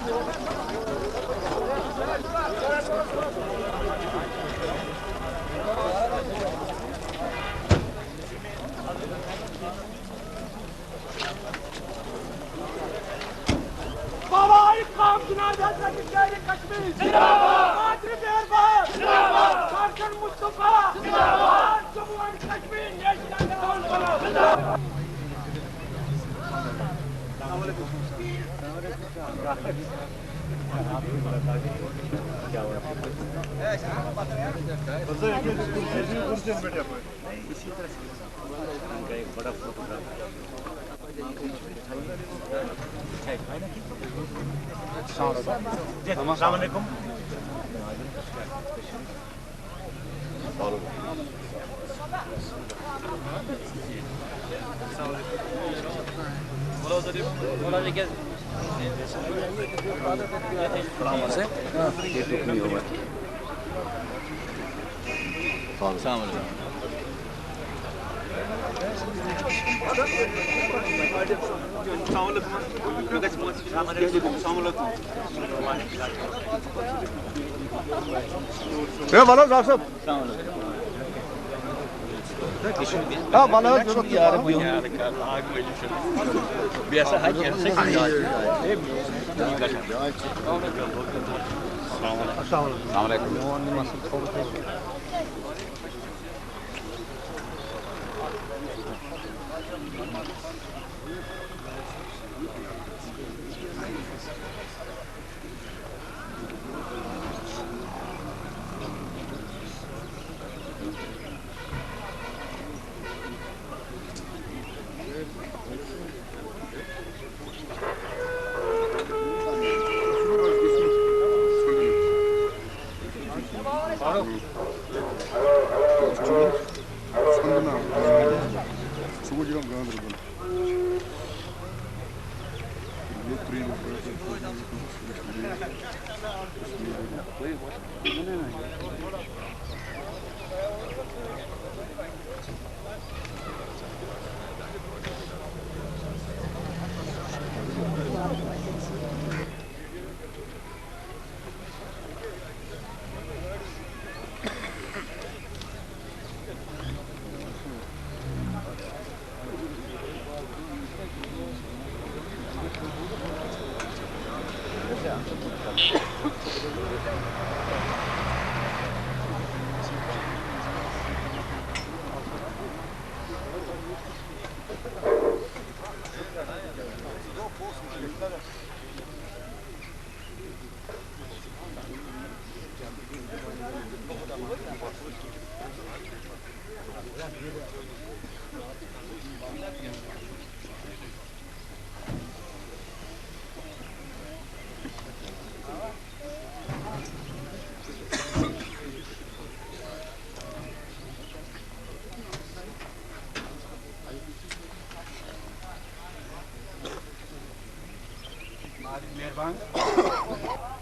السلام علیکم.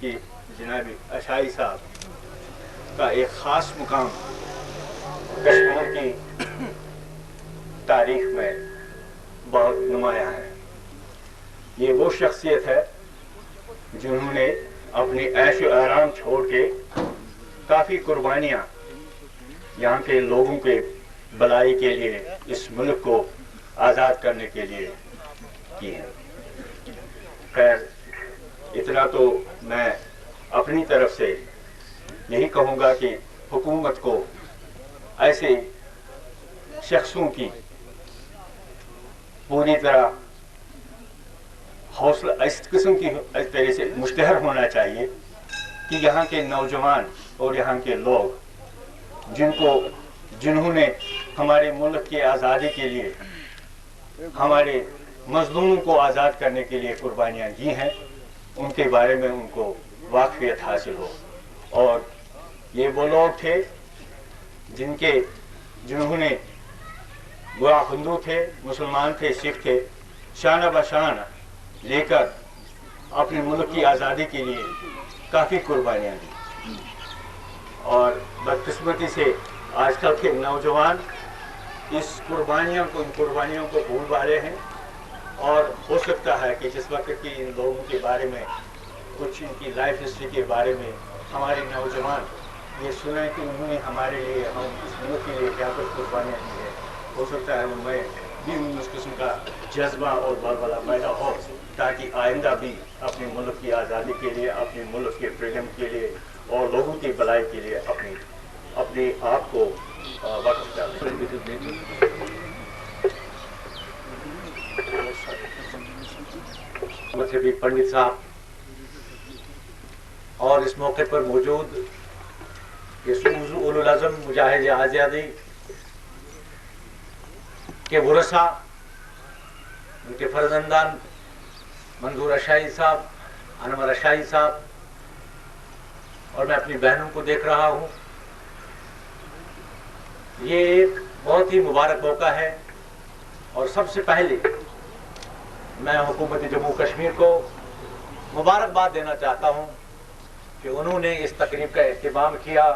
کہ جناب اشائی صاحب کا ایک خاص مقام کشمیر کی تاریخ میں بہت نمایاں ہے. یہ وہ شخصیت ہے جنہوں نے اپنی عیش و آرام چھوڑ کے کافی قربانیاں یہاں کے لوگوں کے بھلائی کے لیے، اس ملک کو آزاد کرنے کے لیے کی ہیں. خیر، اتنا تو میں اپنی طرف سے یہی کہوں گا کہ حکومت کو ایسے شخصوں کی پوری طرح حوصلہ اس قسم کی طرح سے مشتہر ہونا چاہیے کہ یہاں کے نوجوان اور یہاں کے لوگ جنہوں نے ہمارے ملک کی آزادی کے لیے، ہمارے مظلوموں کو آزاد کرنے کے لیے قربانیاں دی ہیں، ان کے بارے میں ان کو واقفیت حاصل ہو. اور یہ وہ لوگ تھے جنہوں نے وہ ہندو تھے، مسلمان تھے، سکھ تھے، شانہ بشانہ لے کر اپنے ملک کی آزادی کے لیے کافی قربانیاں دی. اور بدقسمتی سے آج کل کے نوجوان ان قربانیوں کو بھول بھالے ہیں. اور ہو سکتا ہے کہ جس وقت کی ان لوگوں کے بارے میں کچھ ان کی لائف ہسٹری کے بارے میں ہمارے نوجوان یہ سنیں کہ انہوں نے ہمارے لیے، ہم اس ملک کے لیے کیا کچھ قربانیاں دی ہے. ہو سکتا ہے ان میں بھی اس قسم کا جذبہ اور بلبلہ پیدا ہو تاکہ آئندہ بھی اپنے ملک کی آزادی کے لیے، اپنے ملک کے فریڈم کے لیے اور لوگوں کی بھلائی کے لیے اپنے آپ کو وقف کر دیں. مذہبی پنڈت صاحب اور اس موقع پر موجود اولو العزم مجاہد آزادی کے ورثاء، ان کے فرزندان منظور اشائی صاحب، انور اشائی صاحب، اور میں اپنی بہنوں کو دیکھ رہا ہوں. یہ ایک بہت ہی مبارک موقع ہے اور سب سے پہلے میں حکومت جموں کشمیر کو مبارکباد دینا چاہتا ہوں کہ انہوں نے اس تقریب کا اہتمام کیا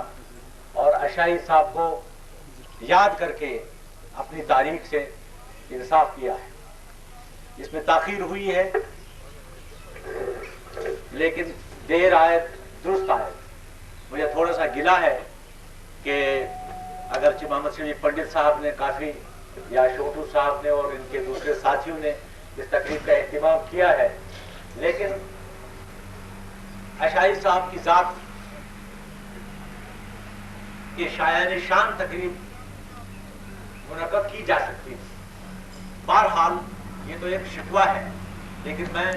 اور اشائی صاحب کو یاد کر کے اپنی تاریخ سے انصاف کیا ہے. اس میں تاخیر ہوئی ہے لیکن دیر آئے درست آئے. مجھے تھوڑا سا گلہ ہے کہ اگرچہ محمد شفیع پنڈت صاحب نے کافی، یا شوٹو صاحب نے اور ان کے دوسرے ساتھیوں نے اس تقریب کا اہتمام کیا ہے، لیکن اشائی صاحب کی ذات کی شایان شان تقریب منعقد کی جا سکتی ہے. بہرحال یہ تو ایک شکوہ ہے، لیکن میں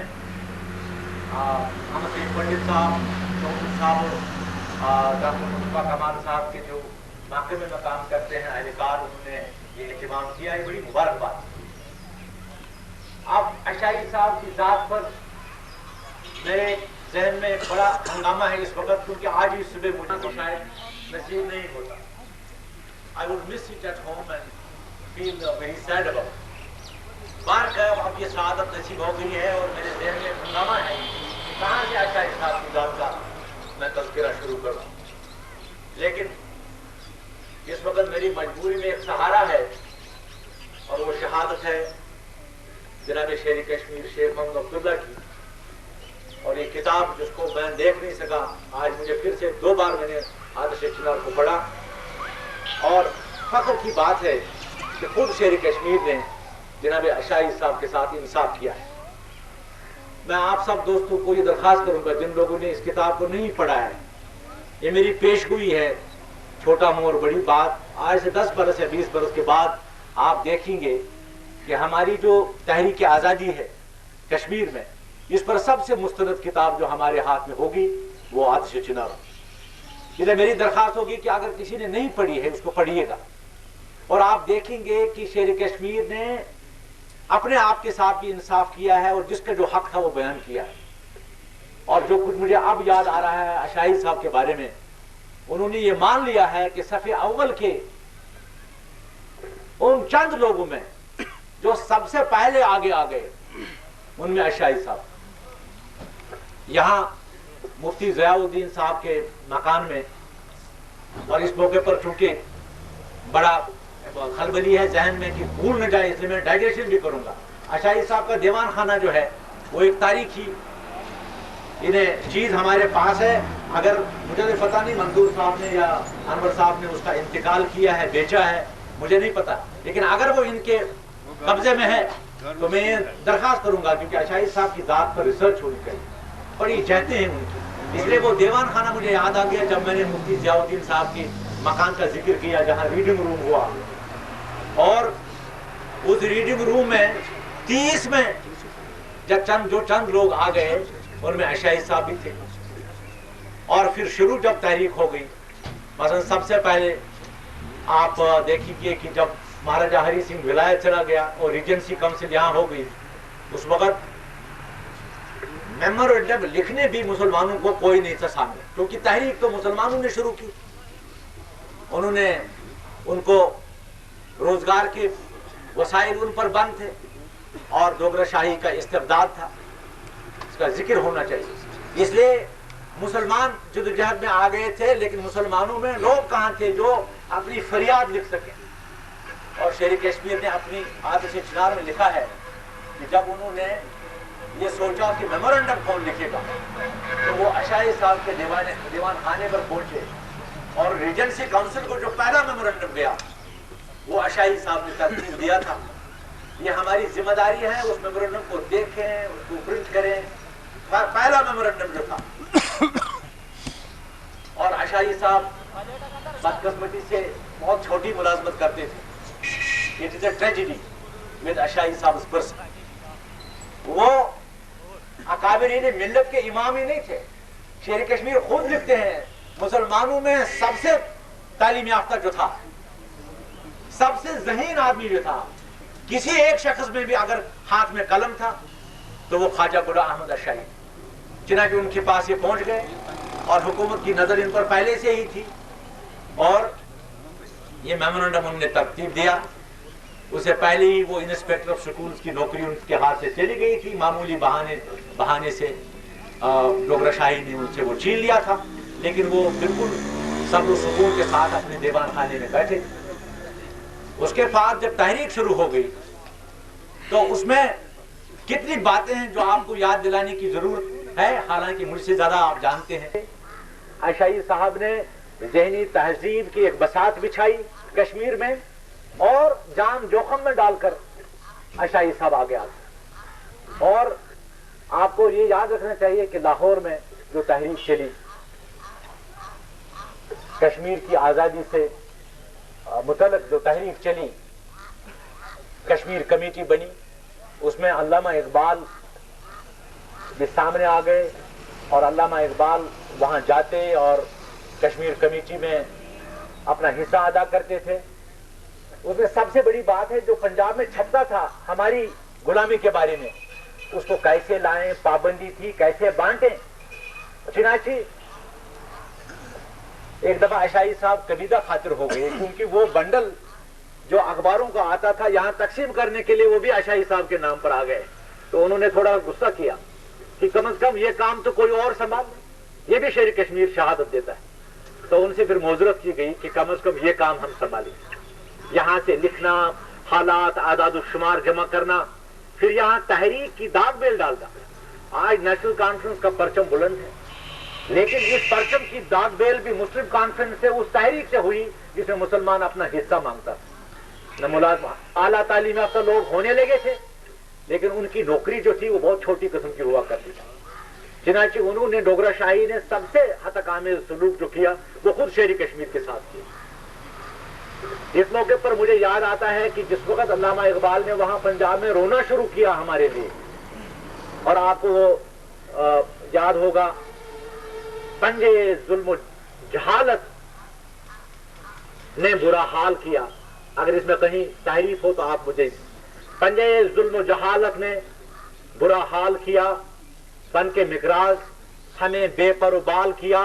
محمد شفیع پنڈت صاحب، شوٹو صاحب اور ڈاکٹر مصطفیٰ کمال صاحب کے جو محکمے میں کام کرتے ہیں اہلکار، انہوں نے یہ اہتمام کیا ہے، بڑی مبارکباد. اب اشائی صاحب کی ذات پر میرے ذہن میں ایک بڑا ہنگامہ ہے اس وقت، کیونکہ آج ہی صبح مجھے تو شاید نصیب نہیں ہوتا. I would miss it at home and feel very sad about it. بار کہ اب یہ سعادت نصیب ہو گئی ہے اور میرے ذہن میں ایک ہنگامہ ہے کہ کہاں سے اشائی صاحب کی ذات کا میں تذکرہ شروع کروں. لیکن اس وقت میری مجبوری میں ایک سہارا ہے اور وہ شہادت ہے جناب شیر کشمیر شیخ محمد عبداللہ کی. اور یہ کتاب جس کو میں دیکھ نہیں سکا، آج مجھے پھر سے 2 بار میں نے آتش چنار کو پڑھا، اور فخر کی بات ہے کہ خود شیر کشمیر نے جناب اشائی صاحب کے ساتھ انصاف کیا ہے. میں آپ سب دوستوں کو یہ درخواست کروں گا جن لوگوں نے اس کتاب کو نہیں پڑھا ہے، یہ میری پیشگوئی ہے، چھوٹا مور بڑی بات. آج سے 10 برس یا 20 برس کے بعد آپ دیکھیں گے کہ ہماری جو تحریک آزادی ہے کشمیر میں، اس پر سب سے مستند کتاب جو ہمارے ہاتھ میں ہوگی وہ آتش چنار. اس لیے میری درخواست ہوگی کہ اگر کسی نے نہیں پڑھی ہے اس کو پڑھیے گا، اور آپ دیکھیں گے کہ شیر کشمیر نے اپنے آپ کے ساتھ بھی انصاف کیا ہے اور جس کا جو حق تھا وہ بیان کیا ہے. اور جو کچھ مجھے اب یاد آ رہا ہے اشائی صاحب کے بارے میں، انہوں نے یہ مان لیا ہے کہ صف اول کے ان چند لوگوں میں جو سب سے پہلے آگے آ گئے ان میں اشائی صاحب. یہاں مفتی ضیاء الدین صاحب کے مکان میں، اور اس موقع پر چونکہ بڑا خلبلی ہے ذہن میں کہ بھول نہ جائے، اس لیے میں ڈائجیشن بھی کروں گا. اشائی صاحب کا دیوان خانہ جو ہے وہ ایک تاریخی چیز ہمارے پاس ہے. اگر مجھے تو پتہ نہیں منظور صاحب نے یا انور صاحب نے اس کا انتقال کیا ہے، بیچا ہے، مجھے نہیں پتا، لیکن اگر وہ ان کے قبضے میں ہے تو میں درخواست کروں گا، کیونکہ اشائی صاحب کی ذات پر ریسرچ ہونی چاہیے، بڑی چاہتے ہیں ان کی. اس لیے وہ دیوان خانہ مجھے یاد آ گیا جب میں نے مفتی ضیاء الدین صاحب کی مکان کا ذکر کیا جہاں ریڈنگ روم ہوا، اور اس ریڈنگ روم میں 30 میں جو چند لوگ آ گئے ان میں اشائی صاحب بھی تھے. اور پھر شروع جب تحریک ہو گئی، مثلا سب سے پہلے آپ دیکھیے کہ جب مہاراجہ ہری سنگھ ولایت چلا گیا اور ریجنسی کونسل یہاں ہو گئی، اس وقت میمورنڈم لکھنے بھی مسلمانوں کو کوئی نہیں تھا سامنے، کیونکہ تحریک تو مسلمانوں نے شروع کی. انہوں نے ان کو روزگار کے وسائل ان پر بند تھے اور دوگرہ شاہی کا استبداد تھا، اس کا ذکر ہونا چاہیے. اس لیے مسلمان جدوجہد میں آ گئے تھے، لیکن مسلمانوں میں لوگ کہاں تھے جو اپنی فریاد لکھ سکیں. اور شیر کشمیر نے اپنی آتش چنار میں لکھا ہے کہ جب انہوں نے یہ سوچا کہ میمورنڈم کون لکھے گا، تو وہ اشائی صاحب کے دیوان خانے پر پہنچے اور ریجنسی کاؤنسل کو جو پہلا میمورنڈم گیا وہ اشائی صاحب نے ترتیب دیا تھا. یہ ہماری ذمہ داری ہے اس میمورنڈم کو دیکھیں، اس کو پرنٹ کریں. پہلا میمورنڈم جو تھا، اور اشائی صاحب بدقسمتی سے بہت چھوٹی ملازمت کرتے تھے. It is a tragedy with اشائی صاحب پرسن. وہ اکابرین ملت کے امام ہی نہیں تھے. شیر کشمیر خود لکھتے ہیں مسلمانوں میں سب سے تعلیم یافتہ جو تھا، سب سے ذہین آدمی جو تھا، کسی ایک شخص میں بھی اگر ہاتھ میں قلم تھا تو وہ خواجہ غلام احمد اشائی. چنانچہ ان کے پاس یہ پہنچ گئے اور حکومت کی نظر ان پر پہلے سے ہی تھی اور یہ میمورنڈم انہوں نے ترتیب دیا. اسے پہلے ہی وہ انسپیکٹر آف سکولز کی نوکری ان کے ہاتھ سے چلی گئی تھی. معمولی بہانے سے ڈوگرہ شاہی نے ان سے وہ چھین لیا تھا، لیکن وہ بالکل صبر و سکون کے ساتھ اپنے دیوان خانے میں بیٹھے. اس کے بعد جب تحریک شروع ہو گئی تو اس میں کتنی باتیں ہیں جو آپ کو یاد دلانے کی ضرورت ہے، حالانکہ مجھ سے زیادہ آپ جانتے ہیں. اشائی صاحب نے ذہنی تہذیب کی ایک بساط بچھائی کشمیر میں اور جان جوخم میں ڈال کر اشائی صاحب آگے آتے. اور آپ کو یہ یاد رکھنا چاہیے کہ لاہور میں جو تحریک چلی، کشمیر کی آزادی سے متعلق جو تحریک چلی، کشمیر کمیٹی بنی، اس میں علامہ اقبال بھی سامنے آ گئے اور علامہ اقبال وہاں جاتے اور کشمیر کمیٹی میں اپنا حصہ ادا کرتے تھے. اس میں سب سے بڑی بات ہے جو پنجاب میں چھپتا تھا ہماری غلامی کے بارے میں، اس کو کیسے لائیں، پابندی تھی کیسے بانٹیں. چنانچہ ایک دفعہ اشائی صاحب کبیدہ خاطر ہو گئے کیونکہ وہ بنڈل جو اخباروں کا آتا تھا یہاں تقسیم کرنے کے لیے وہ بھی اشائی صاحب کے نام پر آ گئے. تو انہوں نے تھوڑا غصہ کیا کہ کم از کم یہ کام تو کوئی اور سنبھال، یہ بھی شیر کشمیر شہادت دیتا ہے. تو ان سے پھر معذرت کی گئی کہ کم از کم یہ کام ہم سنبھالیں. یہاں سے لکھنا، حالات، اعداد و شمار جمع کرنا، پھر یہاں تحریک کی داغ بیل ڈالنا. آج نیشنل کانفرنس کا پرچم بلند ہے، لیکن اس پرچم کی داغ بیل بھی مسلم کانفرنس سے، اس تحریک سے ہوئی جس میں مسلمان اپنا حصہ مانگتا تھا. نہ ملازمہ اعلیٰ تعلیم یافتہ لوگ ہونے لگے تھے لیکن ان کی نوکری جو تھی وہ بہت چھوٹی قسم کی ہوا کرتی تھی. چنانچہ انہوں نے ڈوگرہ شاہی نے سب سے ہتک آمیز سلوک جو کیا وہ خود شیر کشمیر کے ساتھ کیا. اس موقع پر مجھے یاد آتا ہے کہ جس وقت علامہ اقبال نے وہاں پنجاب میں رونا شروع کیا ہمارے لیے، اور آپ کو وہ یاد ہوگا پنجے ظلم و جہالت نے برا حال کیا. اگر اس میں کہیں تعریف ہو تو آپ مجھے. پنجے ظلم و جہالت نے برا حال کیا، بن کے مقراض ہمیں بے پر و بال کیا،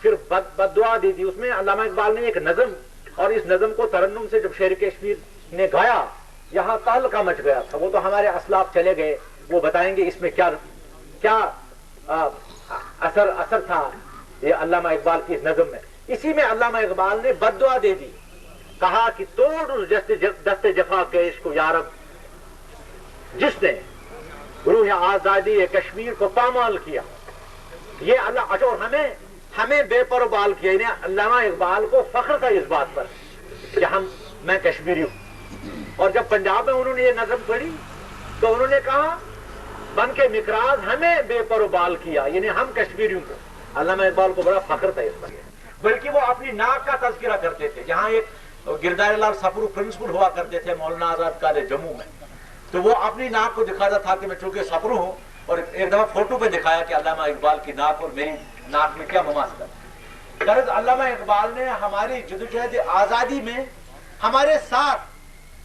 پھر بد دعا دی تھی. اس میں علامہ اقبال نے ایک نظم، اور اس نظم کو ترنم سے جب شیر کشمیر نے گایا یہاں تعلقہ مچ گیا تھا. وہ تو ہمارے اسلاف چلے گئے، وہ بتائیں گے اس میں کیا اثر تھا یہ علامہ اقبال کی اس نظم میں. اسی میں علامہ اقبال نے بد دعا دے دی، کہا کہ توڑ اس دست جفا کیش کو یارب جس نے روح آزادی کشمیر کو پامال کیا. یہ اللہ اور ہمیں بے پر و بال کیا. انہیں علامہ اقبال کو فخر تھا اس بات پر کہ میں کشمیری ہوں. اور جب پنجاب میں انہوں نے یہ نظم پڑھی تو انہوں نے کہا بن کے مقراض ہمیں بے پر و بال کیا، یعنی ہم کشمیریوں کو. علامہ اقبال کو بڑا فخر تھا اس پر. بلکہ وہ اپنی ناک کا تذکرہ کرتے تھے. جہاں ایک گردار لال سپرو پرنسپل ہوا کرتے تھے مولانا آزاد کالج جموں میں، تو وہ اپنی ناک کو دکھاتا تھا کہ میں چونکہ سپرو ہوں، اور ایک دفعہ فوٹو پہ دکھایا کہ علامہ اقبال کی ناک اور میری ناک میں کیا مماثلت. غرض علامہ اقبال نے ہماری جدوجہد آزادی میں ہمارے ساتھ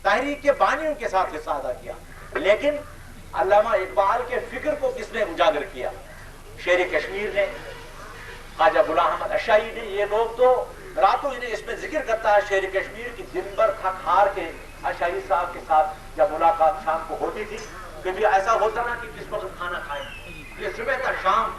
تحریک کے بانیوں کے ساتھ حصہ ادا کیا. لیکن علامہ اقبال کے فکر کو کس نے اجاگر کیا؟ شیر کشمیر نے، خواجہ غلام احمد اشائی نے. یہ لوگ تو راتوں انہیں اس میں ذکر کرتا ہے شیر کشمیر کی. دن بھر تھک ہار کے اشائی صاحب کے ساتھ جب ملاقات شام کو ہوتی تھی، کبھی ایسا ہوتا نا کہ کس وقت کھانا کھائیں، یہ صبح کا شام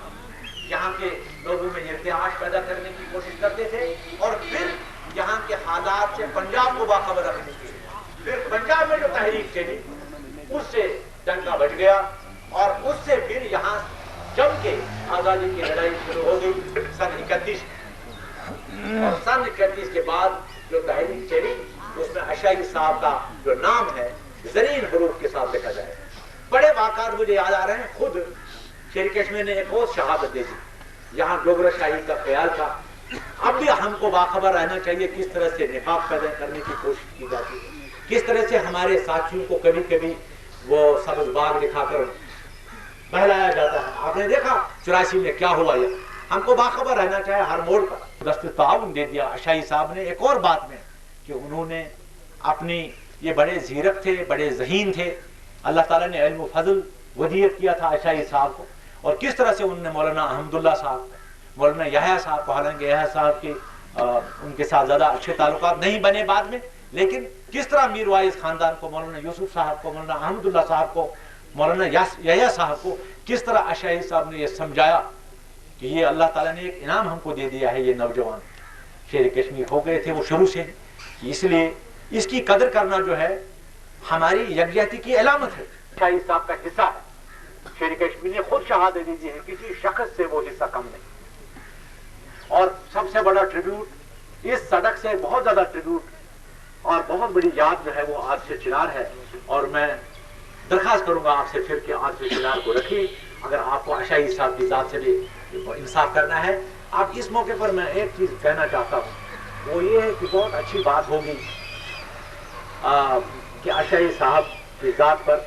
یہاں کے لوگوں میں ارتعاش پیدا کرنے کی کوشش کرتے تھے، اور پھر یہاں کے حالات سے پنجاب کو باخبر رکھنے کے لیے. پھر پنجاب میں جو تحریک چلی اس سے ڈنکا بج گیا اور اس سے پھر یہاں جم کے آزادی کی لڑائی شروع ہو گئی سن 31 اور سن 31 کے بعد جو تحریک چلی اس میں عشائی صاحب کا جو نام ہے زرین حروف کے ساتھ لکھا جائے. بڑے واقعات مجھے یاد آ رہے ہیں. خود شیر کشمیر نے ایک اور شہادت دے دی. یہاں ڈوگرہ شاہی کا خیال تھا. اب بھی ہم کو باخبر رہنا چاہیے کس طرح سے نفاق پیدا کرنے کی کوشش کی جاتی ہے, کس طرح سے ہمارے ساتھیوں کو کبھی کبھی وہ سبز باغ دکھا کر بہلایا جاتا ہے. آپ نے دیکھا 84 میں کیا ہوا. یہ ہم کو باخبر رہنا چاہیے ہر موڑ پر. دست تعاون دے دیا عشائی صاحب نے ایک اور بات میں کہ انہوں نے اپنی, یہ بڑے زیرک تھے, بڑے ذہین تھے. اللہ تعالیٰ نے علم و فضل ودیت کیا تھا عشائی صاحب کو, اور کس طرح سے انہوں نے مولانا احمداللہ صاحب, مولانا یحییٰ صاحب کو, حالانکہ یحییٰ صاحب کے ان کے ساتھ زیادہ اچھے تعلقات نہیں بنے بعد میں, لیکن کس طرح میر وائز خاندان کو, مولانا یوسف صاحب کو, مولانا احمداللہ صاحب کو, مولانا یحییٰ صاحب کو کس طرح عشائی صاحب نے یہ سمجھایا کہ یہ اللہ تعالیٰ نے ایک انعام ہم کو دے دیا ہے. یہ نوجوان شیر کشمیر ہو گئے تھے وہ شروع سے, اس لیے اس کی قدر کرنا جو ہے ہماری یکجہتی کی علامت ہے. عشائی صاحب کا حصہ ہے. شیر کشمیر نے خود شہادت دی ہے کسی شخص سے وہ حصہ کم نہیں. اور سب سے بڑا ٹریبیوٹ اس صدق سے بہت زیادہ ٹریبیوٹ اور بہت بڑی یاد جو ہے وہ آج سے چنار ہے. اور میں درخواست کروں گا آپ سے پھر کہ آج سے چنار کو رکھیے. اگر آپ کو عشائی صاحب کی ذات سے بھی انصاف کرنا ہے. اب اس موقع پر میں ایک چیز کہنا چاہتا ہوں, وہ یہ ہے کہ بہت اچھی بات ہوگی کہ عشائی صاحب کی ذات پر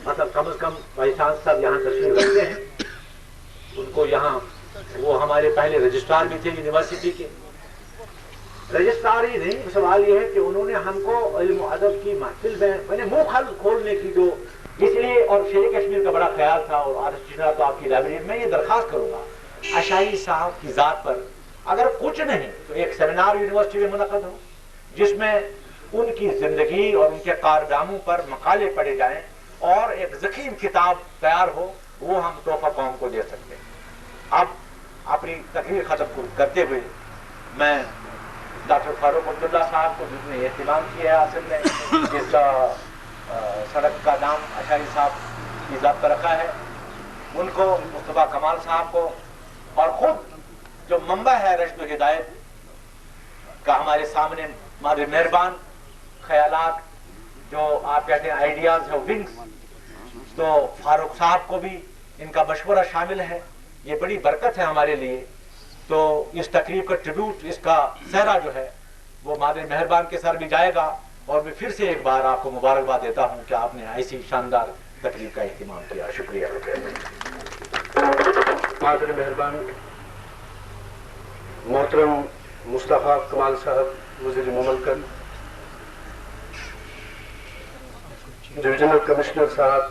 مطلب کم از کم بھائی چانس صاحب یہاں تشریف رکھتے ہیں. ان کو یہاں وہ ہمارے پہلے رجسٹرار بھی تھے یونیورسٹی کے. رجسٹرار ہی نہیں, سوال یہ ہے کہ انہوں نے ہم کو علم و ادب کی محفل میں منہ کھولنے کی جو اس لیے, اور شیر کشمیر کا بڑا خیال تھا. اور آج چنار تو آپ کی لائبریری میں یہ درخواست کروں گا عشائی صاحب کی ذات پر اگر کچھ نہیں تو ایک سیمینار یونیورسٹی میں منعقد ہو جس میں ان کی زندگی اور ان کے کارناموں پر مقالے پڑھے جائیں, اور ایک ضخیم کتاب تیار ہو, وہ ہم تحفہ قوم کو دے سکتے ہیں. اب اپنی تقریر ختم کرتے ہوئے میں ڈاکٹر فاروق عبداللہ صاحب کو, جس نے اہتمام کیا ہے اصل میں جس سڑک کا نام عشائی صاحب کی ذات پر رکھا ہے, ان کو, مصطفیٰ کمال صاحب کو, اور خود جو منبع ہے رشد و ہدایت کا ہمارے سامنے مادر مہربان خیالات جو آپ کہتے ہیں آئیڈیاز ہے ونگز, تو فاروق صاحب کو بھی ان کا مشورہ شامل ہے. یہ بڑی برکت ہے ہمارے لیے. تو اس تقریب کا ٹریبیوٹ, اس کا صحرا جو ہے وہ مادر مہربان کے سر بھی جائے گا. اور میں پھر سے ایک بار آپ کو مبارکباد دیتا ہوں کہ آپ نے ایسی شاندار تقریب کا اہتمام کیا. شکریہ. مادر مہربان محترم مصطفیٰ کمال صاحب وزیر مملکت, ڈویژنل کمشنر صاحب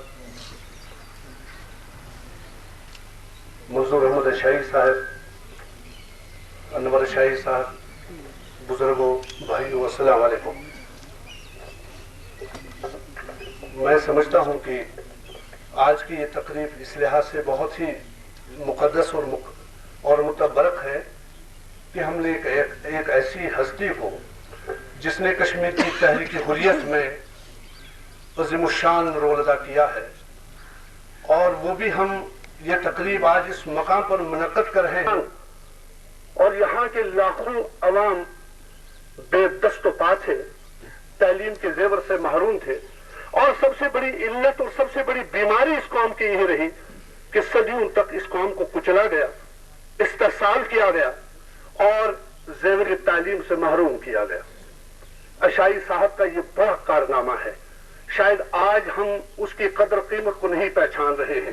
منظور احمد عشائی صاحب, انور عشائی صاحب, بزرگوں, بھائیوں, السلام علیکم. میں سمجھتا ہوں کہ آج کی یہ تقریب اس لحاظ سے بہت ہی مقدس اور متبرک ہے کہ ہم نے ایک ایسی ہستی کو جس نے کشمیر کی تحریک حریت میں عظیم الشان رول ادا کیا ہے, اور وہ بھی ہم یہ تقریب آج اس مقام پر منعقد کر رہے ہیں, اور یہاں کے لاکھوں عوام بے دست و پا تھے, تعلیم کے زیور سے محروم تھے, اور سب سے بڑی علت اور سب سے بڑی بیماری اس قوم کی یہ رہی کہ صدیوں تک اس قوم کو کچلا گیا, استحصال کیا گیا, اور زیور تعلیم سے محروم کیا گیا. عشائی صاحب کا یہ بڑا کارنامہ ہے. شاید آج ہم اس کی قدر قیمت کو نہیں پہچان رہے ہیں.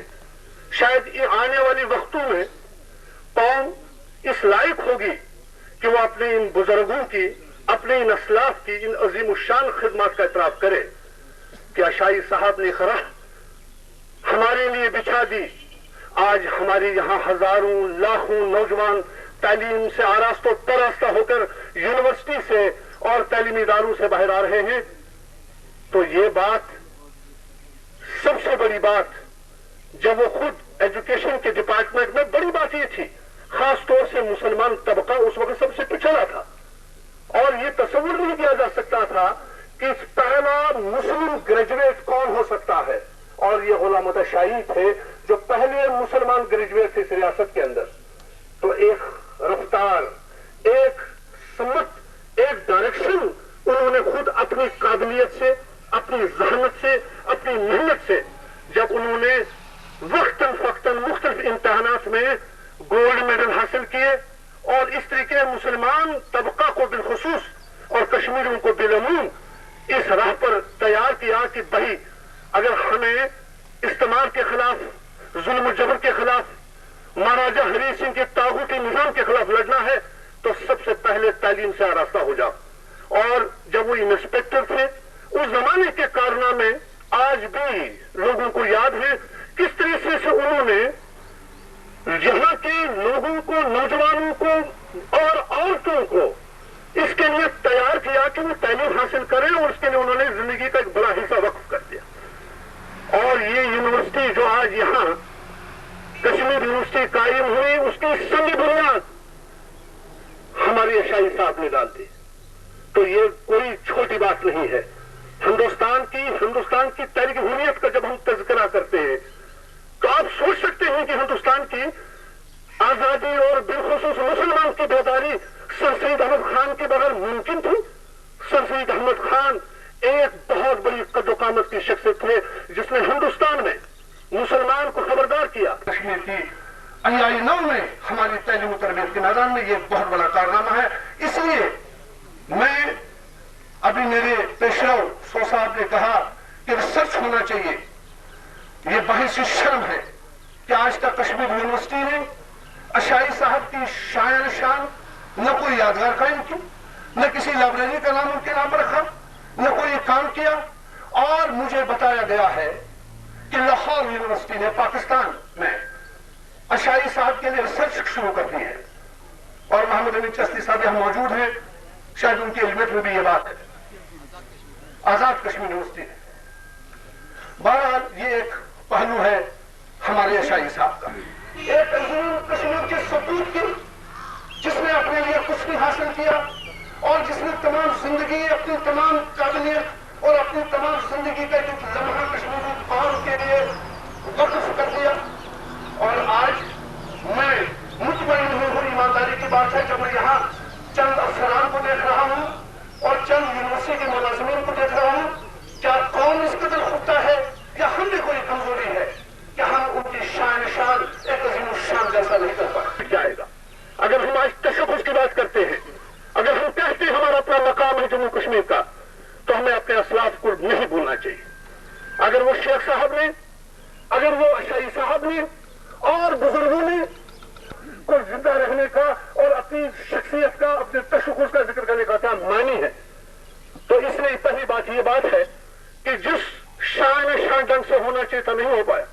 شاید یہ آنے والی وقتوں میں قوم اس لائق ہوگی کہ وہ اپنے ان بزرگوں کی, اپنے ان اسلاف کی, ان عظیم الشان خدمات کا اعتراف کرے کہ عشائی صاحب نے خرہ ہمارے لیے بچھا دی. آج ہمارے یہاں ہزاروں لاکھوں نوجوان تعلیم سے آراستہ و پراستہ ہو کر یونیورسٹی سے اور تعلیمی اداروں سے باہر آ رہے ہیں. تو یہ بات, سب سے بڑی بات, جب وہ خود ایجوکیشن کے ڈپارٹمنٹ میں, بڑی بات یہ تھی خاص طور سے مسلمان طبقہ اس وقت سب سے پچھڑا تھا, اور یہ تصور نہیں کیا جا سکتا تھا کہ پہلا مسلم گریجویٹ کون ہو سکتا ہے. اور یہ غلام احمد شاہی تھے جو پہلے مسلمان گریجویٹ تھے اس ریاست کے اندر. تو ایک رفتار، ایک سمت، ایک ڈائریکشن انہوں نے خود اپنی قابلیت سے، اپنی ذہانت سے، اپنی محنت سے، جب انہوں نے وقتاً فوقتاً مختلف امتحانات میں گولڈ میڈل حاصل کیے اور اس طریقے مسلمان طبقہ کو بالخصوص اور کشمیریوں کو بالعموم اس راہ پر تیار کیا کہ بھائی اگر ہمیں استعمار کے خلاف، ظلم و جبر کے خلاف، مہاراجہ ہری سنگھ کے طاغوتی نظام کے خلاف لڑنا ہے تو سب سے پہلے تعلیم سے آراستہ ہو جاؤ. اور جب وہ انسپیکٹر تھے اس زمانے کے کارنامے آج بھی لوگوں کو یاد ہے، کس طریقے سے انہوں نے یہاں کے لوگوں کو، نوجوانوں کو اور عورتوں کو اس کے لیے تیار کیا کہ وہ تعلیم حاصل کریں، اور اس کے لیے انہوں نے زندگی کا ایک بڑا حصہ وقف کر دیا. اور یہ یونیورسٹی جو آج یہاں کشمیر یونیورسٹی قائم ہوئی، اس کی سنگ بنیاد ہمارے شاہی صاحب نے ڈال دی. تو یہ کوئی چھوٹی بات نہیں ہے. ہندوستان کی تحریک حریت کا جب ہم تذکرہ کرتے ہیں تو آپ سوچ سکتے ہیں کہ ہندوستان کی آزادی اور بالخصوص مسلمان کی بیداری سر سید احمد خان کے بغیر ممکن تھی. سر سید احمد خان ایک بہت بڑی قد و قامت کی شخصیت تھے جس نے ہندوستان میں مسلمان کو خبردار کیا. کشمیر کی احیائی نو میں ہماری تعلیم و تربیت کے میدان میں یہ بہت بڑا کارنامہ ہے. اس لیے میں ابھی میرے پیشرو سو صاحب نے کہا کہ ریسرچ ہونا چاہیے. یہ باعث شرم ہے کہ آج تک کشمیر یونیورسٹی نے اشائی صاحب کی شان نہ کوئی یادگار قائم کی، نہ کسی لائبریری کا نام ان کے نام پر رکھا، نہ کوئی کام کیا. اور مجھے بتایا گیا ہے کہ لاہور یونیورسٹی نے پاکستان میں اشائی صاحب کے لیے ریسرچ شروع کر دی ہے. اور محمد امین چشتی صاحب یہاں موجود ہیں، شاید ان کی علمیت میں بھی یہ بات ہے. آزاد کشمیر یونیورسٹی ہے. بہرحال یہ ایک پہلو ہے ہمارے اشائی صاحب کا. ایک عظیم کشمیر کے سپوت کی جس نے اپنے لیے کچھ نہیں حاصل کیا اور جس نے تمام زندگی، اپنی تمام قابلیت اور اپنی تمام زندگی کا ایک لمحہ کشمیری قوم کے لیے وقف کر دیا. اور آج میں مطمئن ہوں، ایمانداری کی بات ہے، جب میں یہاں چند افسران کو دیکھ رہا ہوں اور چند یونیورسٹی کے ملازمین کو دیکھ رہا ہوں، کیا قوم اس قدر خفتہ ہے یا ہم میں کوئی کمزوری ہے کہ ہم ان کی شان ایک عظیم الشان جیسا نہیں کر پائے جائے گا. اگر ہم آج تشخص کی بات کرتے ہیں، اگر ہم کہتے ہیں ہمارا اپنا مقام ہے جموں کشمیر کا، تو ہمیں اپنے اسلاف کو نہیں بھولنا چاہیے. اگر وہ شیخ صاحب نے، اگر وہ اشائی صاحب نے اور بزرگوں نے کو زندہ رہنے کا اور اپنی شخصیت کا، اپنے تشخص کا ذکر کرنے کا کام مانی ہے، تو اس لیے پہلی بات یہ بات ہے کہ جس شان ڈنگ سے ہونا چاہیے تھا نہیں ہو پایا.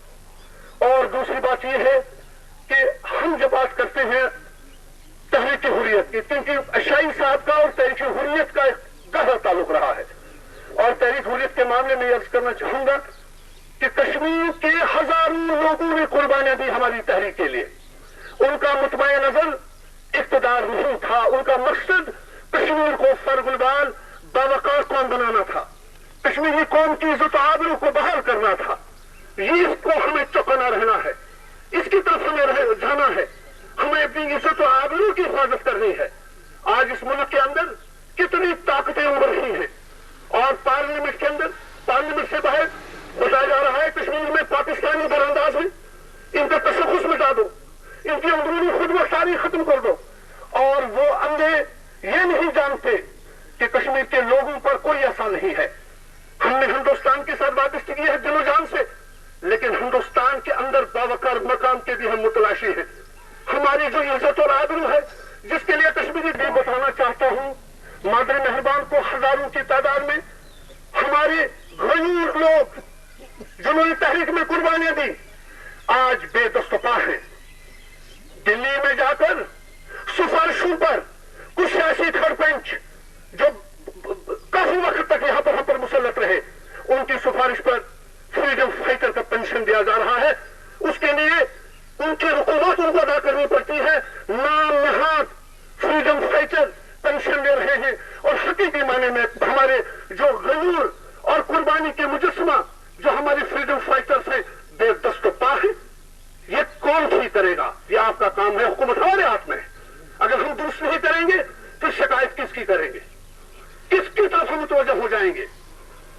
اور دوسری بات یہ ہے کہ ہم جب بات کرتے ہیں تحریک حریت کی، کیونکہ اشائی صاحب کا اور تحریک حریت کا ایک گہرا تعلق رہا ہے. اور تحریک حریت کے معاملے میں یہ عرض کرنا چاہوں گا کہ کشمیر کے ہزاروں لوگوں نے قربانیاں دی ہماری تحریک کے لیے. ان کا مطمع نظر اقتدار نہیں تھا، ان کا مقصد کشمیر کو فرق البال باوقار قوم بنانا تھا، کشمیری قوم کی عزت و آبرو کو بحال کرنا تھا. یہ اس کو ہمیں چوکنا رہنا ہے، اس کی طرف ہمیں جانا ہے، ہمیں اپنی عزت و آبرو کی حفاظت کرنی ہے. آج اس ملک کے اندر کتنی طاقتیں ابھر رہی ہیں اور پارلیمنٹ کے اندر، پارلیمنٹ سے باہر بتایا جا رہا ہے کشمیر میں پاکستانی برانداز ہیں، ان کا تشخص مٹا دو، ان کی اندرونی خود مختاری ختم کر دو. اور وہ اندھے یہ نہیں جانتے کہ کشمیر کے لوگوں پر کوئی اثر نہیں ہے. ہم نے ہندوستان کے ساتھ وابستہ کی ہے دل و جان سے، لیکن ہندوستان کے اندر باوقار مقام کے بھی ہم متلاشی ہیں. ہماری جو عزت اور آبرو ہے، جس کے لیے کشمیری بھی بتانا چاہتا ہوں، مادر مہربان کو ہزاروں کی تعداد میں ہمارے غیور لوگ جنہوں نے تحریک میں قربانیاں دی آج بے دست و پا ہیں. دلی میں جا کر سفارشوں پر کچھ سیاسی تھرڈ بینچ جو کافی وقت تک یہاں پر ہم پر مسلط رہے، ان کی سفارش پر فریڈم فائٹر کا پینشن دیا جا رہا ہے. اس کے لیے ان کی رقومات ان کو ادا کرنی پڑتی ہے. نام نہاد فریڈم فائٹر پینشن دے رہے ہیں اور حقیقی معنی میں ہمارے جو غیور اور قربانی کے مجسمہ جو ہماری فریڈم فائٹر سے بے دست و پا ہے، یہ کون ٹھیک کرے گا؟ یہ آپ کا کام ہے، حکومت ہمارے ہاتھ میں ہے۔ اگر ہم درست نہیں کریں گے تو شکایت کس کی کریں گے؟ کس کی طرف ہم متوجہ ہو جائیں گے؟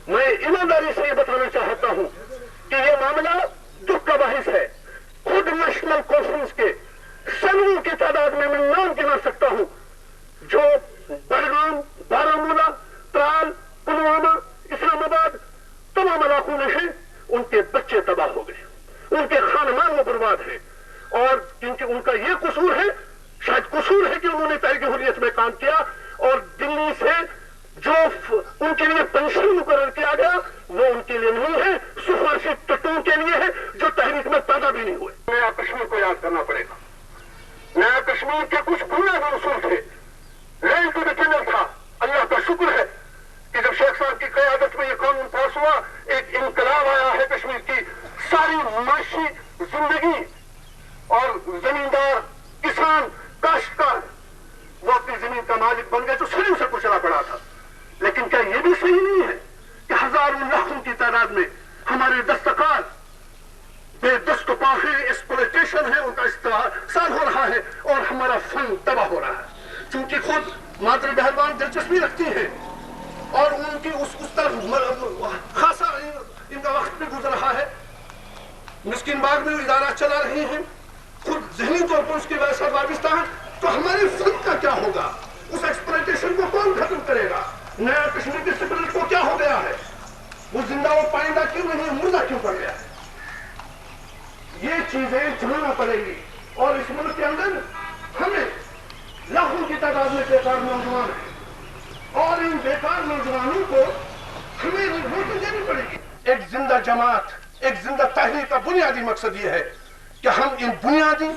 میں ایمانداری سے یہ بتانا چاہتا ہوں کہ یہ معاملہ دکھ کا باعث ہے۔ خود نیشنل کانفرنس کے سنوں کی تعداد میں نام گنا سکتا ہوں جو بڑگام، بارامولہ، ترال، پلوامہ، اسلام آباد تمام علاقوں میں ہیں، ان کے بچے تباہ ہو گئے، ان کے خاندان وہ برباد ہیں، اور کیونکہ ان کا یہ قصور ہے، شاید قصور ہے کہ انہوں نے تحریک حریت میں کام کیا، اور دلی سے جو ان کے لیے پنشن مقرر کیا گیا وہ ان کے لیے نہیں ہے، سفارشی ٹٹوں کے لیے ہے جو تحریک میں پیدا بھی نہیں ہوئے۔ نیا کشمیر کو یاد کرنا پڑے گا۔ نیا کشمیر کے کچھ بنیادی اصول تھے، لینڈ ٹو دی ٹنل تھا۔ اللہ کا شکر ہے کہ جب شیخ صاحب کی قیادت میں یہ قانون پاس ہوا، ایک انقلاب آیا ہے کشمیر کی ساری معاشی زندگی، اور زمیندار، کسان، کاشتکار وہ اپنی زمین کا مالک بن گئے جو صدیوں سے کچلا پڑا تھا۔ لیکن کیا یہ بھی صحیح نہیں ہے کہ ہزاروں لاکھوں کی تعداد میں ہمارے دستکار بے دست و پاہے ایکسپلوٹیشن ہے، ان کا استحصال ہو رہا ہے اور ہمارا فن تباہ ہو رہا ہے؟ چونکہ خود مادر بہلوان دلچسپی رکھتی ہے اور ان کی اس طرف خاصا ان کا وقت بھی گزر رہا ہے، مسکین باغ میں ادارہ چلا رہی ہیں، خود ذہنی طور پر اس کی وجہ سے وابستہ ہے، تو ہمارے فن کا کیا ہوگا؟ اس ایکسپلوٹیشن کو کون ختم کرے گا؟ نیا کشمیر کے سپرٹ کو کیا ہو گیا ہے؟ وہ زندہ و پائندہ کیوں نہیں، مردہ کیوں پڑ گیا ہے؟ یہ چیزیں جاننا پڑے گی، اور اس ملک کے اندر ہمیں لاکھوں کی تعداد میں بیکار نوجوان ہیں، اور ان بیکار نوجوانوں کو ہمیں روزی دینی پڑے گی۔ ایک زندہ جماعت، ایک زندہ تحریک کا بنیادی مقصد یہ ہے کہ ہم ان بنیادی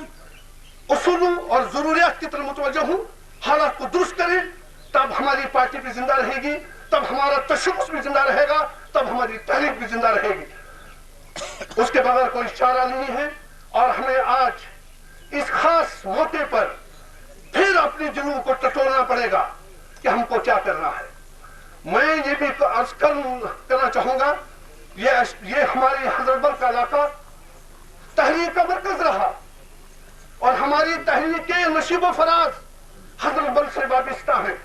اصولوں اور ضروریات کی طرف متوجہ ہوں، حالات کو درست کریں، تب ہماری پارٹی بھی زندہ رہے گی، تب ہمارا تشخص بھی زندہ رہے گا، تب ہماری تحریک بھی زندہ رہے گی۔ اس کے بغیر کوئی چارہ نہیں ہے، اور ہمیں آج اس خاص موقع پر پھر اپنی جنوں کو ٹٹولنا پڑے گا کہ ہم کو کیا کرنا ہے۔ میں یہ بھی عرض کرنا چاہوں گا، یہ ہماری حضرت بل کا علاقہ تحریک کا مرکز رہا، اور ہماری تحریک کے نشیب و فراز حضرت بل سے وابستہ ہیں۔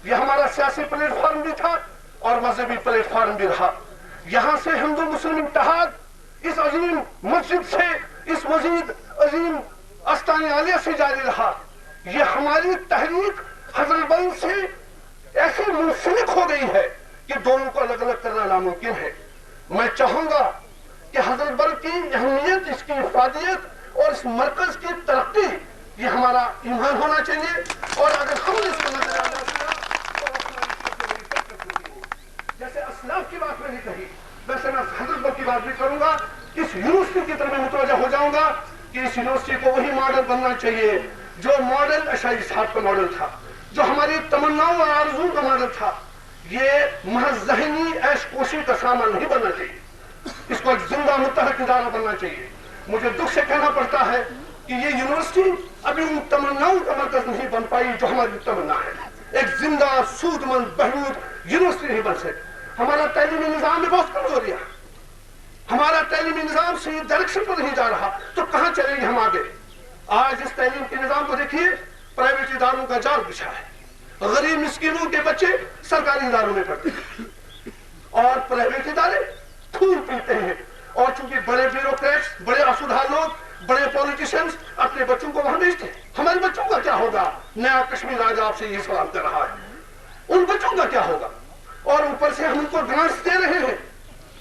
یہ ہمارا سیاسی پلیٹ فارم بھی تھا اور مذہبی پلیٹ فارم بھی رہا۔ یہاں سے ہندو مسلم اتحاد اس عظیم مسجد سے، اس مزید عظیم استان عالیہ سے جاری رہا۔ یہ ہماری تحریک حضرت بل سے ایسی منسلک ہو گئی ہے کہ دونوں کو الگ الگ کرنا ناممکن ہے۔ میں چاہوں گا کہ حضرت بل کی اہمیت، اس کی افادیت اور اس مرکز کی ترقی یہ ہمارا ایمان ہونا چاہیے، اور اگر ہم نے اس کو نظر آ جائے جیسے اسلاف کی بات میں نہیں کہی، ویسے میں حضرت بل کی بات بھی کروں گا۔ اس یونیورسٹی کی طرف متوجہ ہو جاؤں گا کہ اس یونیورسٹی کو وہی ماڈل بننا چاہیے جو ماڈل اشعری صاحب کا ماڈل تھا، جو ہماری تمناؤں اور آرزوؤں کا ماڈل تھا۔ یہ محض ذہنی عیش کوشی کا سامان نہیں بننا چاہیے، اس کو ایک زندہ متحرک ادارہ بننا چاہیے۔ مجھے دکھ سے کہنا پڑتا ہے کہ یہ یونیورسٹی ابھی ان تمناؤں کا مرکز نہیں بن پائی جو ہماری تمنا ہے۔ ایک زندہ سود مند بہبود یونیورسٹی نہیں بن سکتی۔ ہمارا تعلیمی نظام میں بہت کمزوری ہے، ہمارا تعلیمی نظام صحیح ڈائریکشن پر نہیں جا رہا، تو کہاں چلیں گے ہم آگے؟ آج اس تعلیم کے نظام کو دیکھیے، پرائیویٹ اداروں کا جال بچھا ہے، غریب مسکینوں کے بچے سرکاری اداروں میں پڑھتے ہیں، اور پرائیویٹ ادارے خون پیتے ہیں، اور چونکہ بڑے بیوروکریٹس، بڑے اسودھار لوگ، بڑے پولیٹیشنز اپنے بچوں کو وہاں بھیجتے ہیں۔ ہمارے بچوں کا کیا ہوگا؟ نیا کشمیر آج آپ سے یہ سوال کر رہا ہے، ان بچوں کا کیا ہوگا؟ اور اوپر سے ہم ان کو گرانٹس دے رہے ہیں،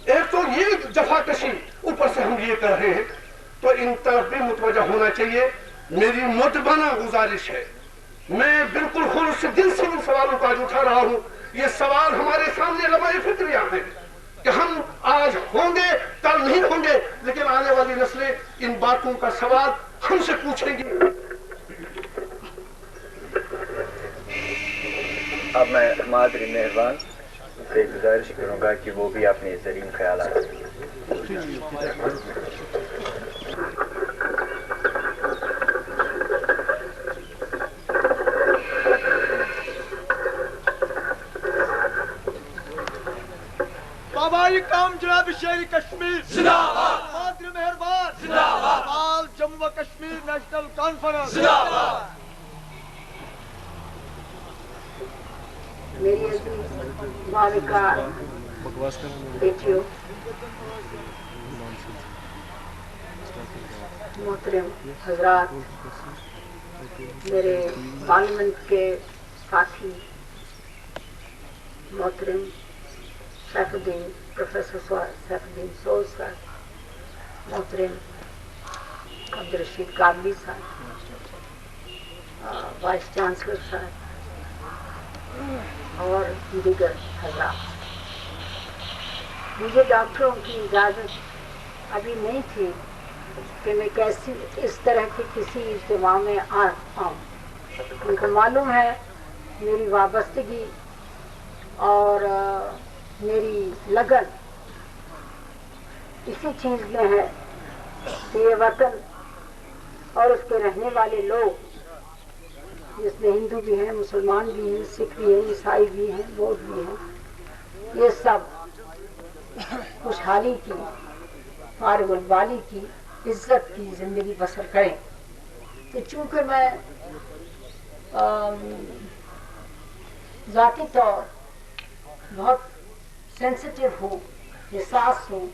ایک تو یہ جفا کشی، اوپر سے ہم یہ کر رہے ہیں، تو ان طرف بھی متوجہ ہونا چاہیے۔ میری مدبانہ گزارش ہے، میں بالکل خلوص سے دل سے ان سوالوں کو آج اٹھا رہا ہوں۔ یہ سوال ہمارے سامنے لمحہ فکریہ ہیں کہ ہم آج ہوں گے، کل نہیں ہوں گے، لیکن آنے والی نسلیں ان باتوں کا سوال ہم سے پوچھیں گی۔ اب میں مادری مہربان سے گزارش کروں گا کہ وہ بھی اپنے زرین خیالات بابا کام جناب شیر کشمیر زندہ باد، قادر مہربان زندہ باد، آل جموں و کشمیر نیشنل کانفرنس زندہ باد۔ میری عزیز مالکار بیٹیوں، محترم حضرات، میرے پارلیمنٹ کے ساتھی محترم سیف الدین، پروفیسر سیف الدین سوز صاحب، محترم عبدالرشید قادری صاحب، وائس چانسلر صاحب اور دیگر حضرات، مجھے ڈاکٹروں کی اجازت ابھی نہیں تھی کہ میں کیسی اس طرح کی کسی اجتماع میں آؤں۔ ان کو معلوم ہے میری وابستگی اور میری لگن اسی چیز میں ہے کہ یہ وطن اور اس کے رہنے والے لوگ، جس میں ہندو بھی ہیں، مسلمان بھی ہیں، سکھ بھی ہیں، عیسائی بھی ہیں، بودھ بھی ہیں، یہ سب خوشحالی کی، فارغ البالی کی، عزت کی زندگی بسر کریں۔ تو چونکہ میں ذاتی طور بہت سینسیٹیو ہوں، حساس ہوں،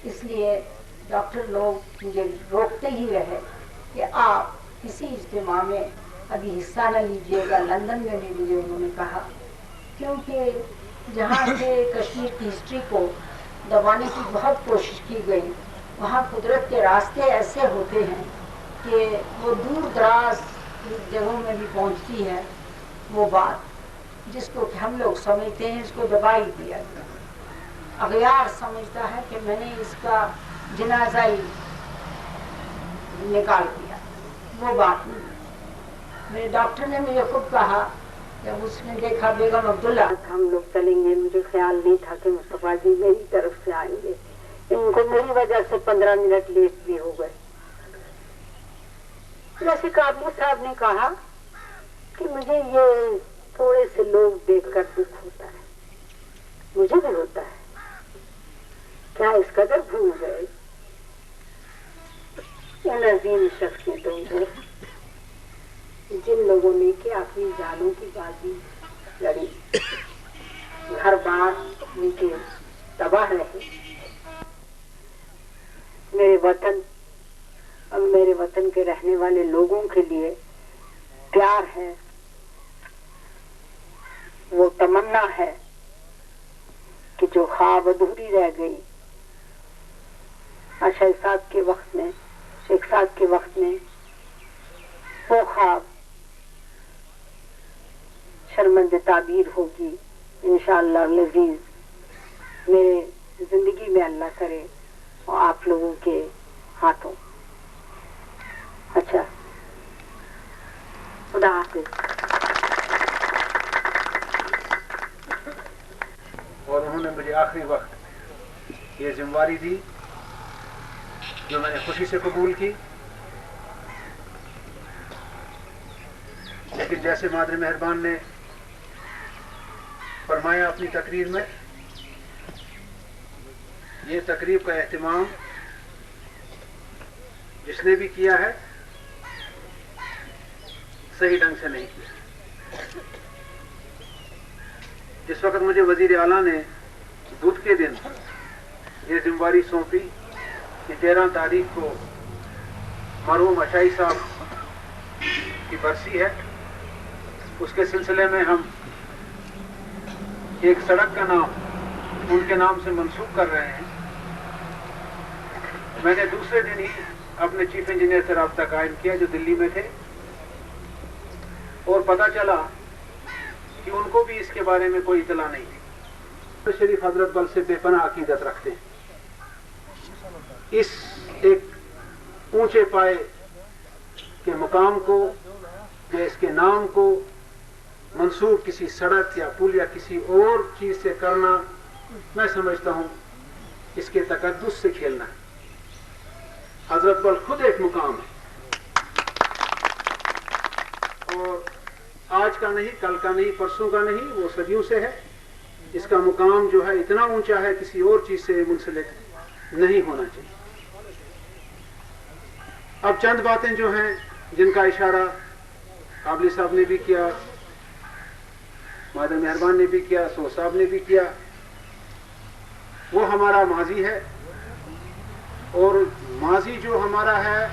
اس لیے ڈاکٹر لوگ مجھے روکتے ہی رہے کہ آپ کسی اجتماع میں ابھی حصہ نہ لیجیے گا۔ لندن میں بھی مجھے انہوں نے کہا، کیونکہ جہاں سے کشمیر کی ہسٹری کو دبانے کی بہت کوشش کی گئی، وہاں قدرت کے راستے ایسے ہوتے ہیں کہ وہ دور دراز جگہوں میں بھی پہنچتی ہے وہ بات، جس کو کہ ہم لوگ سمجھتے ہیں اس کو دبا ہی دیا گیا۔ اغیار سمجھتا ہے کہ میں نے اس کا جنازہ ہی نکال دیا، وہ بات نہیں۔ میرے ڈاکٹر نے مجھے خود کہا جب اس نے دیکھا بیگم عبداللہ ہم لوگ چلیں گے، مجھے خیال نہیں تھا کہ مصطفیٰ جی میری طرف سے آئیں گے، ان کو میری وجہ سے 15 منٹ لیٹ بھی ہو گئے۔ جیسے قادری صاحب نے کہا کہ مجھے یہ تھوڑے سے لوگ دیکھ کر دکھ ہوتا ہے، مجھے بھی ہوتا ہے۔ کیا اس قدر بھول گئے ان عظیم شخصیتوں کو جن لوگوں نے کہ اپنی جانوں کی بازی لڑی، ہر بار ان کے تباہ رہے۔ میرے وطن اور میرے وطن کے رہنے والے لوگوں کے لیے پیار ہے، وہ تمنا ہے کہ جو خواب ادھوری رہ گئی عشاء صاحب کے وقت میں، شیخ صاحب کے وقت میں، وہ خواب شرمند تعبیر ہوگی انشاءاللہ العزیز میرے زندگی میں، اللہ کرے، اور آپ لوگوں کے ہاتھوں۔ اچھا، خدا حافظ۔ اور انہوں نے مجھے آخری وقت یہ ذمہ داری دی جو میں نے خوشی سے قبول کی، لیکن جیسے مادر مہربان نے فرمایا اپنی تقریر میں، یہ تقریب کا اہتمام جس نے بھی کیا ہے صحیح ڈھنگ سے نہیں کیا۔ جس وقت مجھے وزیر اعلیٰ نے بدھ کے دن یہ ذمہ داری سونپی کہ 13 تاریخ کو مرحوم عشائی صاحب کی برسی ہے، اس کے سلسلے میں ہم ایک سڑک کا نام ان کے نام سے منسوخ کر رہے ہیں، میں نے دوسرے دن ہی اپنے چیف انجینئر سے رابطہ قائم کیا جو دلی میں تھے، اور پتہ چلا کہ ان کو بھی اس کے بارے میں کوئی اطلاع نہیں تھی۔ شریف حضرت بل سے بے پناہ عقیدت رکھتے ہیں، اس ایک اونچے پائے کے مقام کو یا اس کے نام کو منسوب کسی سڑک یا پل یا کسی اور چیز سے کرنا، میں سمجھتا ہوں اس کے تقدس سے کھیلنا ہے۔ حضرت بل خود ایک مقام ہے، اور آج کا نہیں، کل کا نہیں، پرسوں کا نہیں، وہ صدیوں سے ہے، اس کا مقام جو ہے اتنا اونچا ہے، کسی اور چیز سے منسلک نہیں ہونا چاہیے۔ اب چند باتیں جو ہیں جن کا اشارہ قابلی صاحب نے بھی کیا، مادر مہربان نے بھی کیا، سو صاحب نے بھی کیا، وہ ہمارا ماضی ہے، اور ماضی جو ہمارا ہے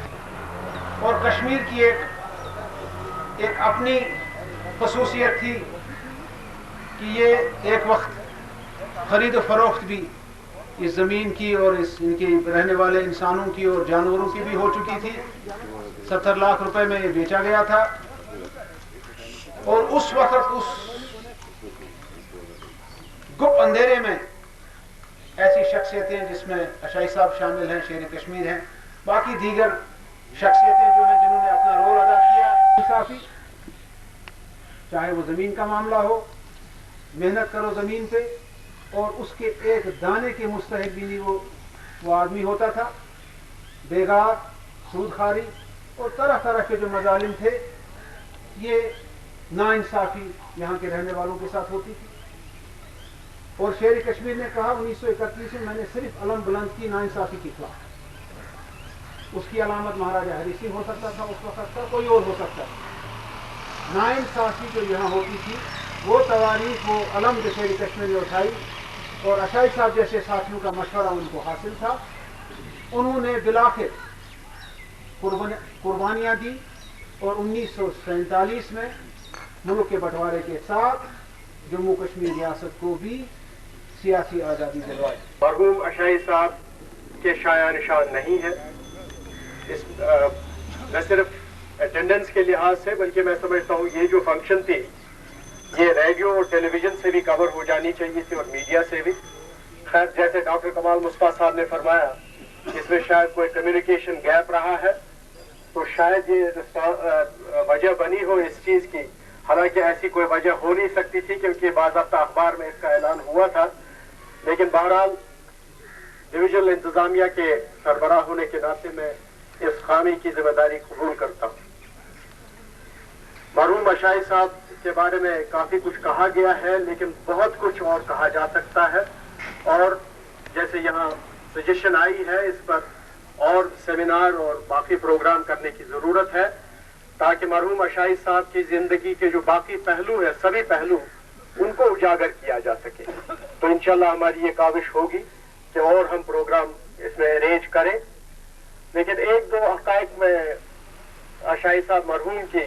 اور کشمیر کی ایک اپنی خصوصیت تھی کہ یہ ایک وقت خرید و فروخت بھی اس زمین کی اور ان کے رہنے والے انسانوں کی اور جانوروں کی بھی ہو چکی تھی۔ 70 لاکھ روپے میں یہ بیچا گیا تھا، اور اس وقت اس گپ اندھیرے میں ایسی شخصیتیں جس میں اشائی صاحب شامل ہیں، شیر کشمیر ہیں، باقی دیگر شخصیتیں جو ہیں جنہوں نے اپنا رول ادا کیا، کافی چاہے وہ زمین کا معاملہ ہو، محنت کرو زمین پہ، اور اس کے ایک دانے کے مستحق بھی نہیں وہ آدمی ہوتا تھا۔ بیگار، سود خواری اور طرح طرح کے جو مظالم تھے، یہ ناانصافی یہاں کے رہنے والوں کے ساتھ ہوتی تھی۔ اور شیر کشمیر نے کہا 1931 میں نے صرف علم بلند کی ناانصافی کے خلاف۔ اس کی علامت مہاراجہ ہری سنگھ ہو سکتا تھا اس وقت کا، کوئی اور ہو سکتا تھا۔ ناانصافی جو یہاں ہوتی تھی وہ تواریخ، وہ علم جو شیر کشمیر نے اٹھائی، اور اشائی صاحب جیسے ساتھیوں کا مشورہ ان کو حاصل تھا، انہوں نے بالآخر قربانیاں دی، اور 1947 میں ملک کے بٹوارے کے ساتھ جموں کشمیر ریاست کو بھی سیاسی آزادی دلوائی۔ مرحوم اشائی صاحب کے شایع نشان نہیں ہے، نہ صرف اٹینڈنس کے لحاظ سے، بلکہ میں سمجھتا ہوں یہ جو فنکشن تھی یہ ریڈیو اور ٹیلی ویژن سے بھی کور ہو جانی چاہیے تھی، اور میڈیا سے بھی۔ خیر، جیسے ڈاکٹر کمال مصطفیٰ صاحب نے فرمایا، اس میں شاید کوئی کمیونیکیشن گیپ رہا ہے، تو شاید یہ وجہ بنی ہو اس چیز کی، حالانکہ ایسی کوئی وجہ ہو نہیں سکتی تھی کیونکہ باضابطہ اخبار میں اس کا اعلان ہوا تھا۔ لیکن بہرحال ڈویژنل انتظامیہ کے سربراہ ہونے کے ناطے میں اس خامی کی ذمہ داری قبول کرتا ہوں۔ مرحوم اشائی صاحب کے بارے میں کافی کچھ کہا گیا ہے، لیکن بہت کچھ اور کہا جا سکتا ہے، اور جیسے یہاں سجیشن آئی ہے اس پر اور سیمینار اور باقی پروگرام کرنے کی ضرورت ہے، تاکہ مرحوم اشائی صاحب کی زندگی کے جو باقی پہلو ہیں، سبھی پہلو ان کو اجاگر کیا جا سکے۔ تو انشاءاللہ ہماری یہ کاوش ہوگی کہ اور ہم پروگرام اس میں ارینج کریں۔ لیکن ایک دو حقائق میں اشائی صاحب مرحوم کی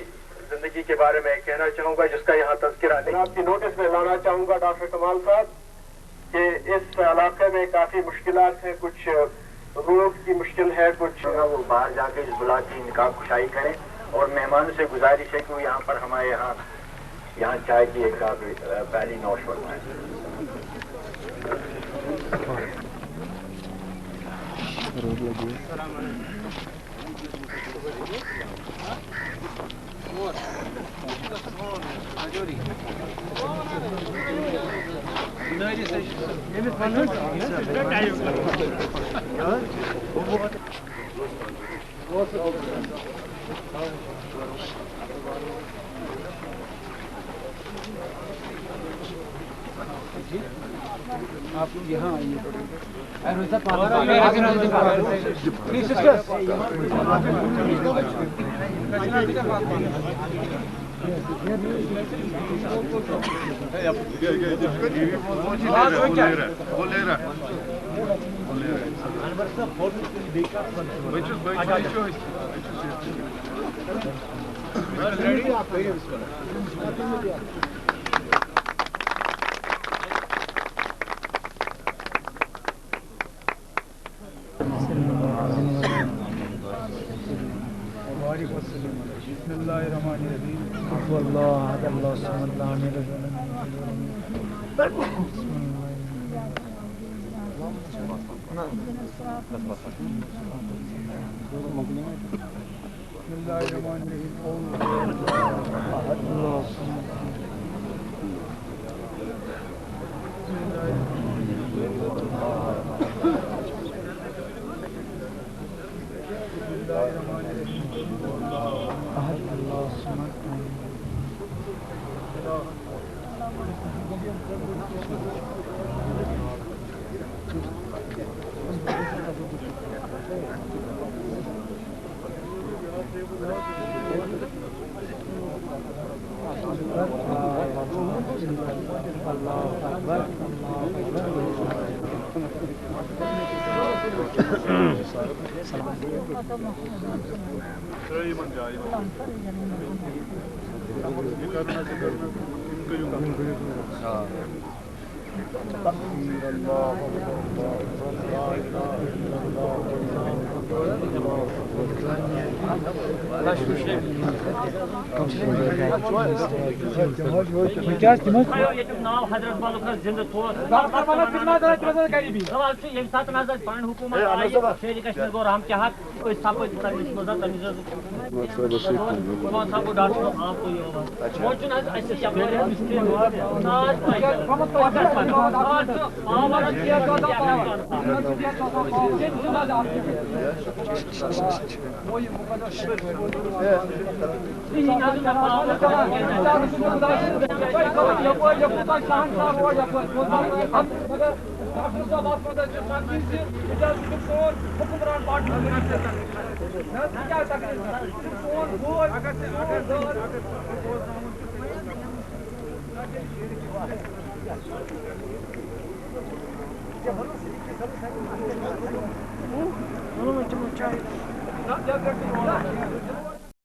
زندگی کے بارے میں کہنا چاہوں گا، جس کا یہاں تذکرہ نہیں۔ آپ کی نوٹس میں لانا چاہوں گا ڈاکٹر کمال صاحب کہ اس علاقے میں کافی مشکلات ہیں، کچھ روڈ کی مشکل ہے، کچھ وہ باہر جا کے اس بلاک کی نکاح کشائی کریں، اور مہمانوں سے گزارش ہے کہ وہ یہاں پر ہمارے یہاں چائے کی ایک پہلی نوش فرمائیں۔ آپ یہاں آئیے۔ ناو حضرت بالک زندہ طور یم سات پن حکومت شہری کشمیر گو رحم کے حق سپد تمس مز ڈاکٹر صاحب آپ کو Not